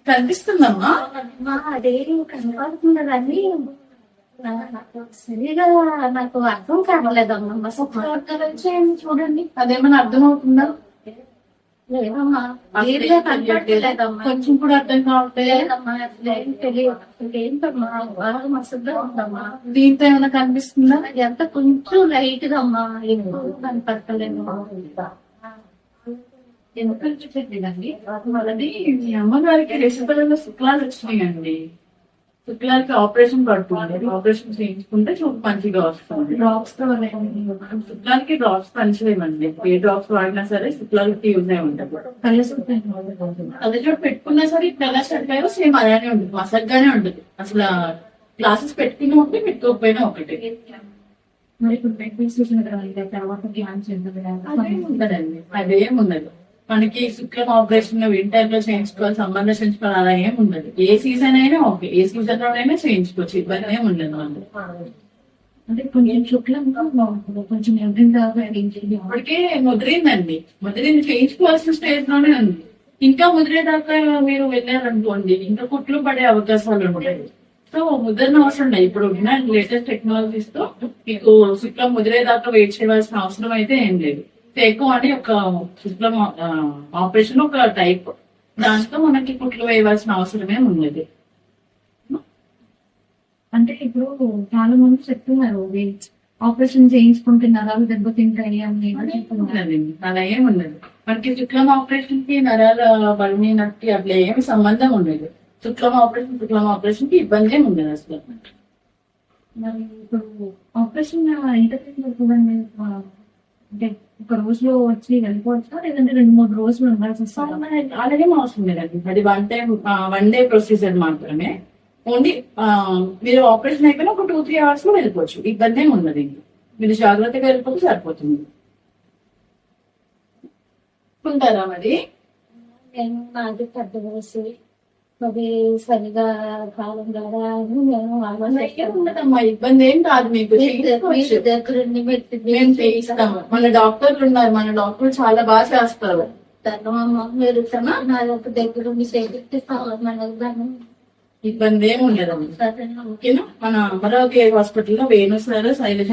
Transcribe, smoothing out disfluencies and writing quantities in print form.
కనిపిస్తుందమ్మా? అదే కనపడుతున్నదని నాకు సరిగా నాకు అర్థం కావలేదమ్మా. చూడండి, అదేమన్నా అర్థం అవుతుందా? లేదమ్మా, క్లియర్గా కనపడలేదమ్మా. కొంచెం కూడా అర్థం కావట్లేదు. లేదమ్మా, ఏం తెలియదు. ఏంటమ్మా బాగా మసగ్గా ఉందమ్మా. దీంతో ఏమైనా కనిపిస్తుందా? ఎంత కొంచెం లైట్ గా అమ్మా, ఎక్కువ కనపడలేదు. ఎందుకని చెప్పండి, వాళ్ళది మీ అమ్మగారికి రెసిపీలలో శుక్లాలు వచ్చినాయండి. శుక్లాలకి ఆపరేషన్ పడుతుంది. ఆపరేషన్ చేయించుకుంటే చూపు మంచిగా వస్తుంది. డ్రాప్స్ తో శుక్లాలకి డ్రాప్స్ పనిచేయమండి. ఏ డ్రాప్స్ వాడినా సరే శుక్లాలకి యూజ్ అయి ఉంటుంది. కళ్ళజోడు పెట్టుకున్నా సరే ఎలా సెట్ అయ్యో సేమ్ అలానే ఉంటుంది, మసగ్గానే ఉంటుంది. అసలు గ్లాసెస్ పెట్టుకుని ఉంటే పెట్టుకోకపోయినా ఒకటి. ఉండదండి, అదేం ఉండదు. మనకి శుక్లం ఆపరేషన్ వింటర్ లో చేయించుకోవాలి, సమ్మర్ లో చేయించుకోవాలి, అలా ఏం ఉండదు. ఏ సీజన్ అయినా ఓకే, ఏ సీజన్ లోనైనా చేయించుకోవచ్చు, ఇబ్బంది ఏం ఉండదు మనకి. అంటే కొంచెం శుక్లంగా కొంచెం ఇప్పటికే ముదిరిందండి. ముదిరింది, చేయించుకోవాల్సిన స్టేజ్ లోనే ఉంది. ఇంకా ముదిరేదాకా మీరు వెళ్ళారనుకోండి, ఇంకా కుట్లు పడే అవకాశాలు ఉంటాయి. సో ముద్రన అవసరం లేదు. ఇప్పుడు ఉన్న లేటెస్ట్ టెక్నాలజీస్ తో మీకు శుక్లం ముదిరేదాకా వెయిట్ చేయాల్సిన అవసరం అయితే ఏం లేదు. టేకో అని ఒక శుక్లం ఆపరేషన్ ఒక టైప్, దాంట్లో మనకి కుట్లు వేయవలసిన అవసరమే ఉన్నది. అంటే ఇప్పుడు చాలా మంది చెప్తున్నారు ఆపరేషన్ చేయించుకుంటే నరాలు దెబ్బతింటాయి అని. అలా ఏమి ఉండదు. మనకి శుక్లం ఆపరేషన్ కి నరాల బలిమి నట్టి అట్లా ఏమి సంబంధం ఉండదు. శుక్లం ఆపరేషన్ కి ఇబ్బంది ఏమి ఉండదు అసలు. మరి ఇప్పుడు ఆపరేషన్ చూడండి, అంటే ఒక రోజులో వచ్చి వెళ్ళిపోవచ్చా, లేదంటే 2-3 రోజులు ఉండాల్సి వస్తుంది? అలాగే అవసరం లేదండి. అది వన్ డే ప్రొసీజర్ మాత్రమే. ఓన్లీ మీరు ఆపరేషన్ అయిపోయినా ఒక 2-3 అవర్స్ లో వెళ్ళిపోవచ్చు, ఇబ్బంది ఏమి ఉండదు. మీరు జాగ్రత్తగా వెళ్ళిపోతే సరిపోతుంది. ఉంటారా మరి? నేను నాది పెద్ద వయసు, అది సరిగా కాలం కదా అని నేను ఉండదమ్మా, ఇబ్బంది ఏం కాదు. మీకు దగ్గరుండి మేము చేయిస్తాము. మన డాక్టర్లు ఉన్నారు, మన డాక్టర్లు చాలా బాగా చేస్తారు. మీరు నా యొక్క దగ్గరుండి చేపిస్తాను. ఇబ్బంది ఏమి ఉండదమ్మా. ఓకేనా? మన అమరావతి హాస్పిటల్లో వేణు సార్, శైలజ